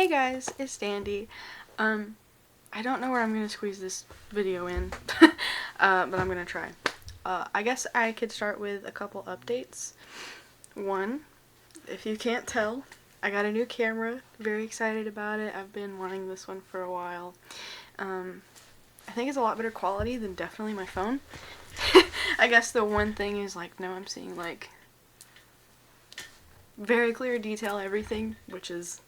Hey guys, it's Dandy. I don't know where I'm gonna squeeze this video in, but I'm gonna try. I guess I could start with a couple updates. One, if you can't tell, I got a new camera. Very excited about it. I've been wanting this one for a while. I think it's a lot better quality than definitely my phone. I guess the one thing is now I'm seeing very clear detail everything, which is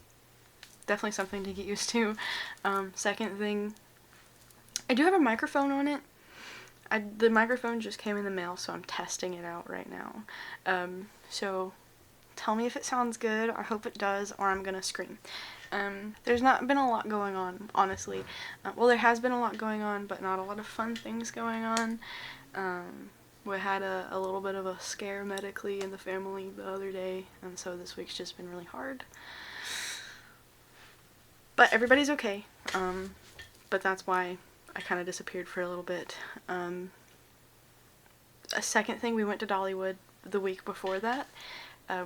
definitely something to get used to. Second thing, I do have a microphone on it. The microphone just came in the mail, so I'm testing it out right now. So tell me if it sounds good. I hope it does, or I'm gonna scream. There's not been a lot going on, honestly. Well, there has been a lot going on, but not a lot of fun things going on. We had a little bit of a scare medically in the family the other day, and so this week's just been really hard. But everybody's okay, but that's why I kind of disappeared for a little bit. A second thing, we went to Dollywood the week before that,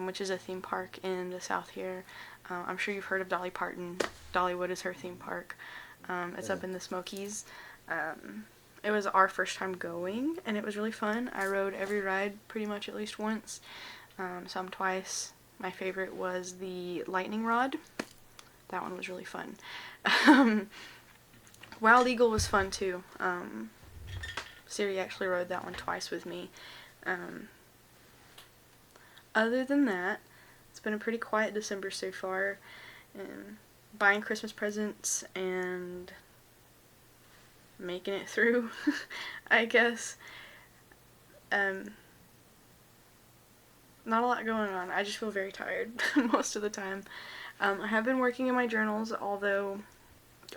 which is a theme park in the South here. I'm sure you've heard of Dolly Parton. Dollywood is her theme park. It's up in the Smokies. It was our first time going, and it was really fun. I rode every ride pretty much at least once, some twice. My favorite was the lightning rod. That one was really fun. Wild Eagle was fun too. Siri actually rode that one twice with me. Other than that, it's been a pretty quiet December so far. Buying Christmas presents and making it through, I guess. Not a lot going on. I just feel very tired most of the time. I have been working in my journals, although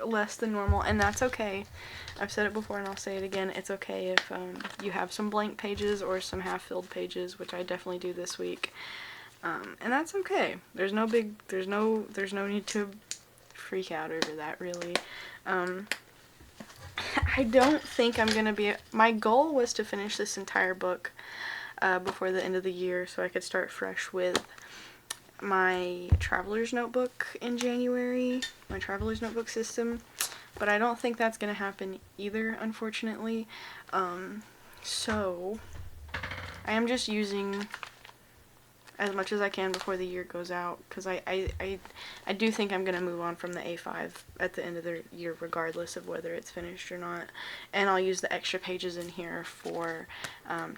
less than normal, and that's okay. I've said it before and I'll say it again. It's okay if you have some blank pages or some half-filled pages, which I definitely do this week. And that's okay. There's no need to freak out over that, really. I don't think I'm gonna be. My goal was to finish this entire book before the end of the year, so I could start fresh with my traveler's notebook in January, my traveler's notebook system, but I don't think that's gonna happen either, unfortunately. So I am just using as much as I can before the year goes out, because I do think I'm gonna move on from the A5 at the end of the year, regardless of whether it's finished or not. And I'll use the extra pages in here for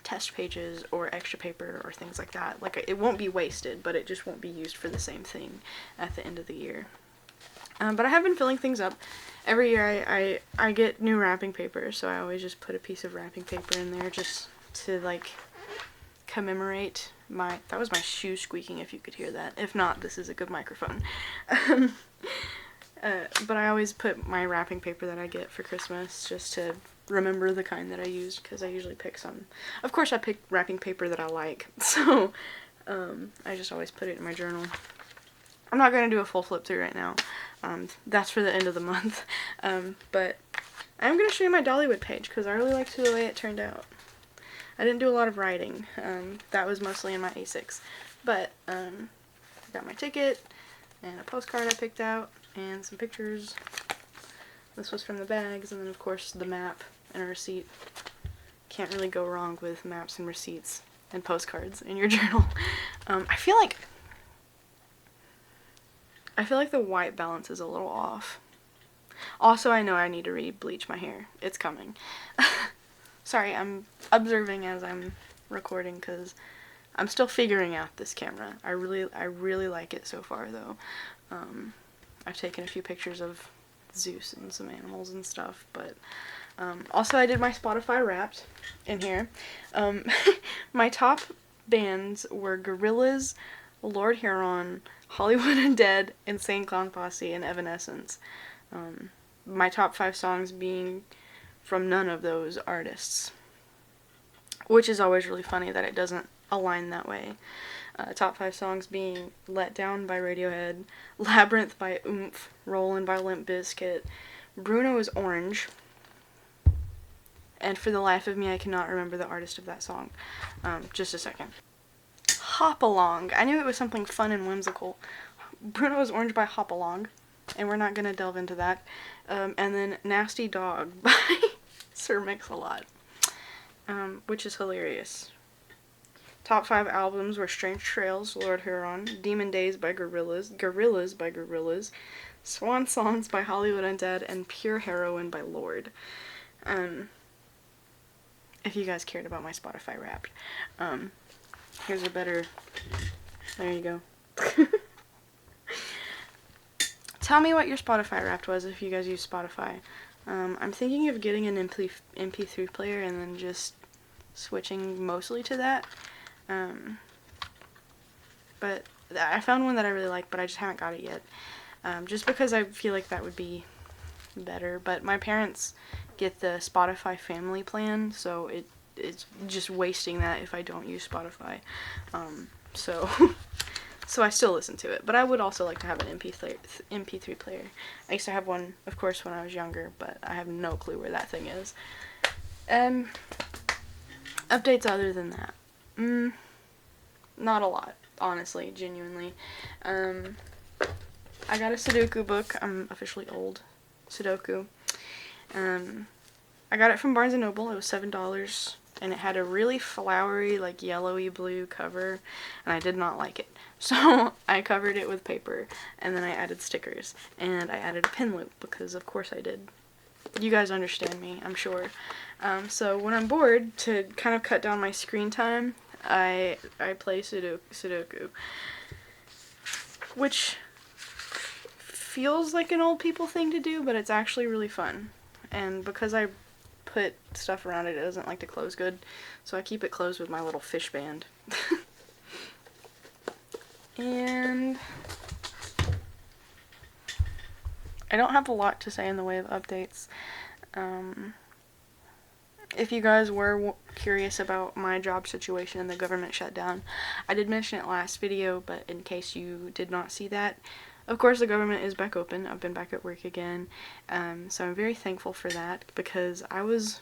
test pages or extra paper or things like that. It won't be wasted, but it just won't be used for the same thing at the end of the year. But I have been filling things up. Every year I get new wrapping paper, so I always just put a piece of wrapping paper in there just to commemorate that was my shoe squeaking, if you could hear that. If not, this is a good microphone. But I always put my wrapping paper that I get for Christmas just to remember the kind that I used, because I usually pick some. Of course I pick wrapping paper that I like, so I just always put it in my journal. I'm not going to do a full flip through right now. That's for the end of the month. But I'm going to show you my Dollywood page, because I really liked the way it turned out. I didn't do a lot of writing. That was mostly in my A6. But I got my ticket and a postcard I picked out and some pictures. This was from the bags, and then of course the map and a receipt. Can't really go wrong with maps and receipts and postcards in your journal. I feel like the white balance is a little off. Also, I know I need to re-bleach my hair. It's coming. Sorry, I'm observing as I'm recording because I'm still figuring out this camera. I really like it so far, though. I've taken a few pictures of Zeus and some animals and stuff, but also I did my Spotify Wrapped in here. My top bands were Gorillaz, Lord Huron, Hollywood Undead, Insane Clown Posse, and Evanescence. My top 5 songs being from none of those artists, which is always really funny that it doesn't align that way. Top 5 songs being Let Down by Radiohead, Labyrinth by Oomph, Rollin' by Limp Bizkit, Bruno is Orange, and for the life of me I cannot remember the artist of that song. Just a second. Hop Along. I knew it was something fun and whimsical. Bruno is Orange by Hop Along. and we're not gonna delve into that. And then Nasty Dog by Sir Mix-a-Lot, which is hilarious. Top 5 albums were Strange Trails, Lord Huron, Demon Days by Gorillaz, Gorillaz by Gorillaz, Swan Songs by Hollywood Undead, and Pure Heroine by Lorde. If you guys cared about my Spotify Wrapped. Here's a better... There you go. Tell me what your Spotify Wrapped was if you guys use Spotify. I'm thinking of getting an MP3 player and then just switching mostly to that. But I found one that I really like, but I just haven't got it yet. Just because I feel like that would be better. But my parents get the Spotify family plan, so it's just wasting that if I don't use Spotify. So so I still listen to it, but I would also like to have an MP3 player. I used to have one, of course, when I was younger, but I have no clue where that thing is. Updates other than that, not a lot, honestly, genuinely. I got a Sudoku book. I'm officially old. Sudoku. I got it from Barnes & Noble. It was $7, and it had a really flowery, like, yellowy blue cover, and I did not like it. So I covered it with paper, and then I added stickers, and I added a pin loop, because of course I did. You guys understand me, I'm sure. So when I'm bored, to kind of cut down my screen time, I play Sudoku, which feels like an old people thing to do, but it's actually really fun. And because I put stuff around it, it doesn't like to close good, so I keep it closed with my little fish band. And I don't have a lot to say in the way of updates. If you guys were curious about my job situation and the government shutdown, I did mention it last video, but in case you did not see that, of course the government is back open. I've been back at work again, so I'm very thankful for that, because I was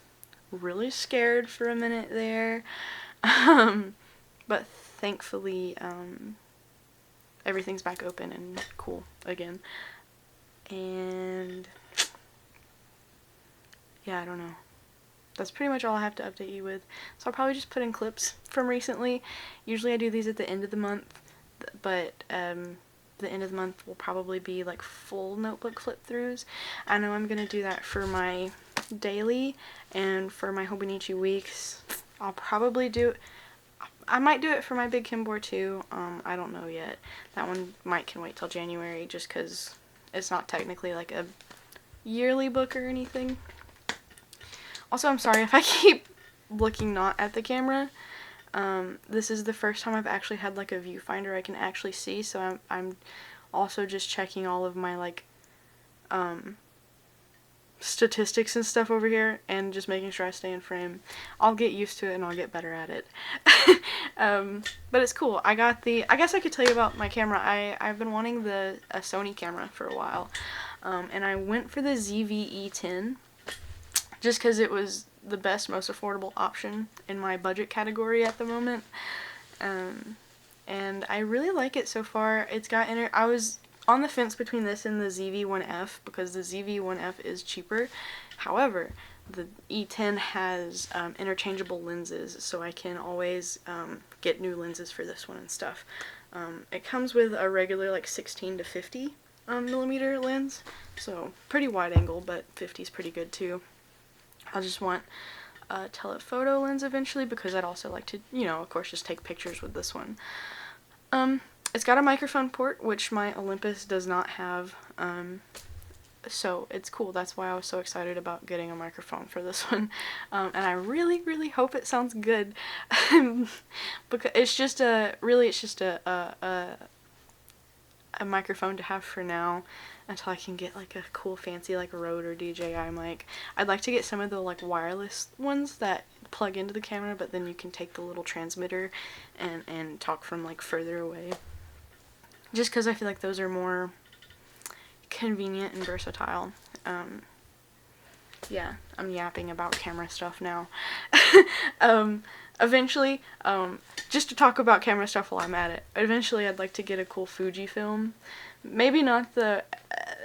really scared for a minute there, but thankfully everything's back open and cool again. And yeah, I don't know. That's pretty much all I have to update you with. So I'll probably just put in clips from recently. Usually I do these at the end of the month, but the end of the month will probably be like full notebook flip throughs. I know I'm gonna do that for my daily, and for my Hobonichi weeks I'll probably do, I might do it for my Big Kimbour too. I don't know yet. That one can wait till January, just because it's not technically like a yearly book or anything. Also, I'm sorry if I keep looking not at the camera. This is the first time I've actually had like a viewfinder I can actually see, so I'm also just checking all of my like statistics and stuff over here, and just making sure I stay in frame. I'll get used to it and I'll get better at it. But it's cool. I guess I could tell you about my camera. I've been wanting a Sony camera for a while, and I went for the ZV-E10 just because it was the best, most affordable option in my budget category at the moment. And I really like it so far. It's got I was on the fence between this and the ZV-1F, because the ZV-1F is cheaper. However, the E10 has interchangeable lenses, so I can always get new lenses for this one and stuff. It comes with a regular like 16 to 50 millimeter lens, so pretty wide angle, but 50 is pretty good too. I just want a telephoto lens eventually, because I'd also like to, you know, of course, just take pictures with this one. It's got a microphone port, which my Olympus does not have, so it's cool. That's why I was so excited about getting a microphone for this one, and I really, really hope it sounds good, because it's just a microphone to have for now, until I can get like a cool fancy like Rode or DJI mic. I'd like to get some of the like wireless ones that plug into the camera, but then you can take the little transmitter and talk from like further away. Just because I feel like those are more convenient and versatile. yeah, I'm yapping about camera stuff now. Eventually, just to talk about camera stuff while I'm at it, eventually I'd like to get a cool Fujifilm. Maybe not the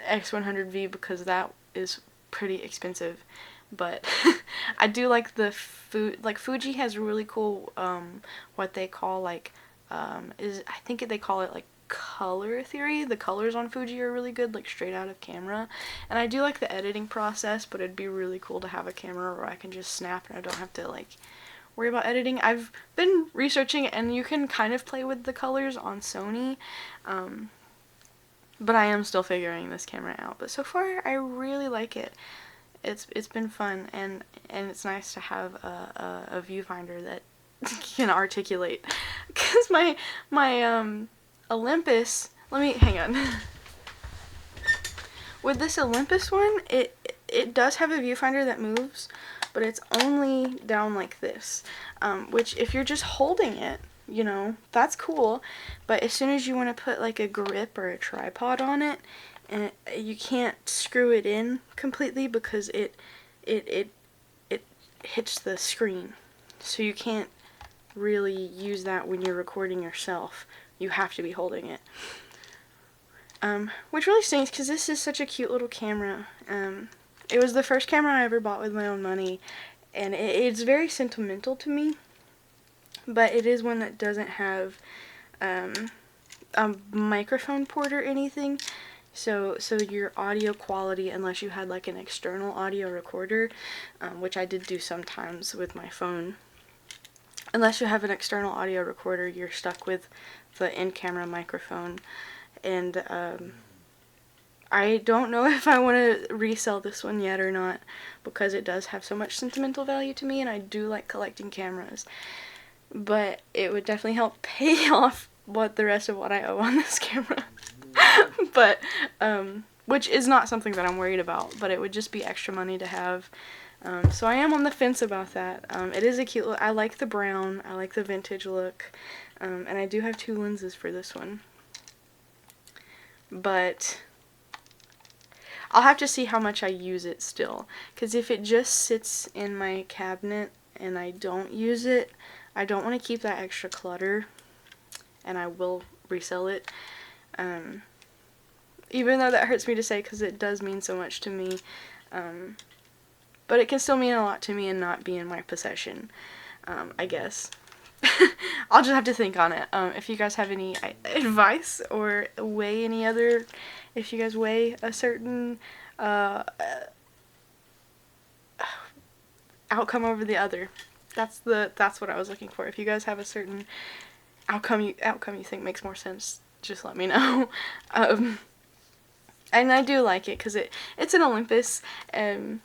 X100V because that is pretty expensive, but I do like the Fuji has really cool, what they call like, I think they call it like color theory. The colors on Fuji are really good, like straight out of camera, and I do like the editing process, but it'd be really cool to have a camera where I can just snap and I don't have to like worry about editing. I've been researching and you can kind of play with the colors on Sony, but I am still figuring this camera out. But so far I really like it. It's been fun, and it's nice to have a viewfinder that can articulate, because my Olympus, let me hang on. With this Olympus one, it does have a viewfinder that moves, but it's only down like this, which if you're just holding it, you know, that's cool, but as soon as you want to put like a grip or a tripod on it, and you can't screw it in completely because it hits the screen, so you can't really use that when you're recording yourself. You have to be holding it. Which really stinks because this is such a cute little camera. It was the first camera I ever bought with my own money, and it's very sentimental to me, but it is one that doesn't have a microphone port or anything, so your audio quality, unless you had like an external audio recorder, which I did do sometimes with my phone, unless you have an external audio recorder, you're stuck with the in-camera microphone. And I don't know if I want to resell this one yet or not, because it does have so much sentimental value to me, and I do like collecting cameras. But it would definitely help pay off the rest of what I owe on this camera. But which is not something that I'm worried about, but it would just be extra money to have. So I am on the fence about that. It is a cute look. I like the brown. I like the vintage look. And I do have 2 lenses for this one. But I'll have to see how much I use it still. Because if it just sits in my cabinet and I don't use it, I don't want to keep that extra clutter. And I will resell it. Even though that hurts me to say because it does mean so much to me. But it can still mean a lot to me and not be in my possession, I guess. I'll just have to think on it. If you guys have any advice or if you guys weigh a certain outcome over the other, that's what I was looking for. If you guys have a certain outcome you think makes more sense, just let me know. And I do like it because it's an Olympus, and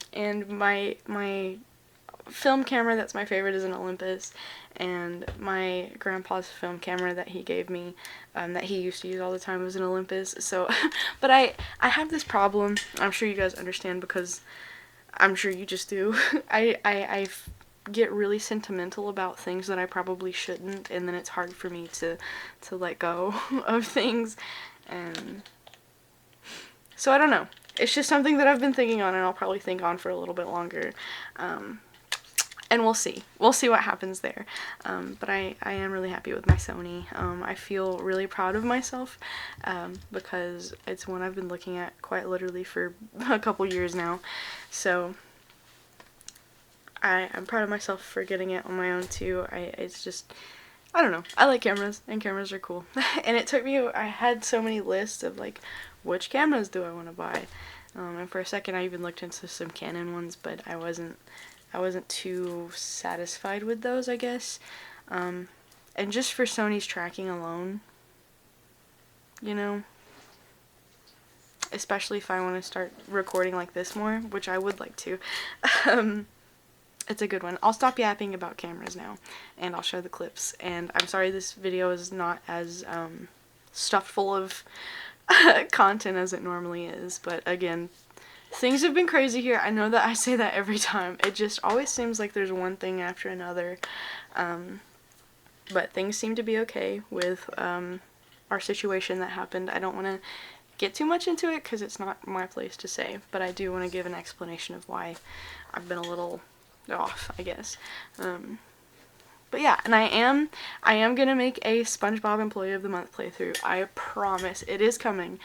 my film camera that's my favorite is an Olympus, and my grandpa's film camera that he gave me, that he used to use all the time, was an Olympus. So, but I have this problem. I'm sure you guys understand because I'm sure you just do. I get really sentimental about things that I probably shouldn't, and then it's hard for me to let go of things, and so I don't know. It's just something that I've been thinking on, and I'll probably think on for a little bit longer. And we'll see. We'll see what happens there. But I am really happy with my Sony. I feel really proud of myself because it's one I've been looking at quite literally for a couple years now. So I'm proud of myself for getting it on my own too. It's just, I don't know. I like cameras, and cameras are cool. And it took me, I had so many lists of like, which cameras do I want to buy? And for a second I even looked into some Canon ones, but I wasn't too satisfied with those, I guess. And just for Sony's tracking alone, you know, especially if I want to start recording like this more, which I would like to, it's a good one. I'll stop yapping about cameras now, and I'll show the clips. And I'm sorry this video is not as stuffed full of content as it normally is, but again, things have been crazy here. I know that I say that every time. It just always seems like there's one thing after another, but things seem to be okay with our situation that happened. I don't want to get too much into it because it's not my place to say, but I do want to give an explanation of why I've been a little off, I guess. But yeah, and I am gonna make a SpongeBob Employee of the Month playthrough. I promise, it is coming.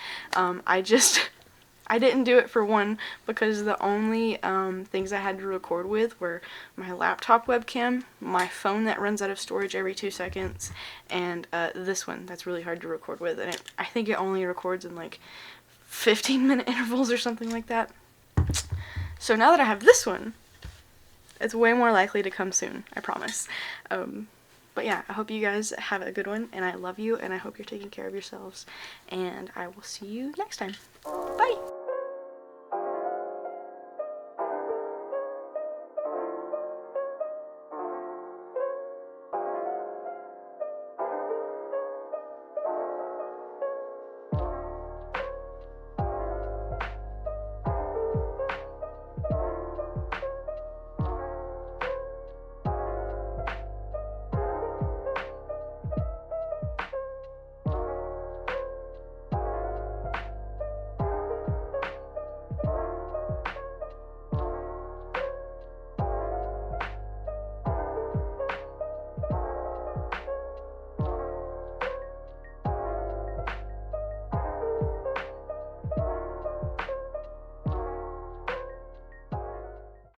I didn't do it for one because the only things I had to record with were my laptop webcam, my phone that runs out of storage every 2 seconds, and this one that's really hard to record with, and I think it only records in like 15-minute intervals or something like that. So now that I have this one, it's way more likely to come soon, I promise. But yeah, I hope you guys have a good one, and I love you, and I hope you're taking care of yourselves, and I will see you next time. Bye!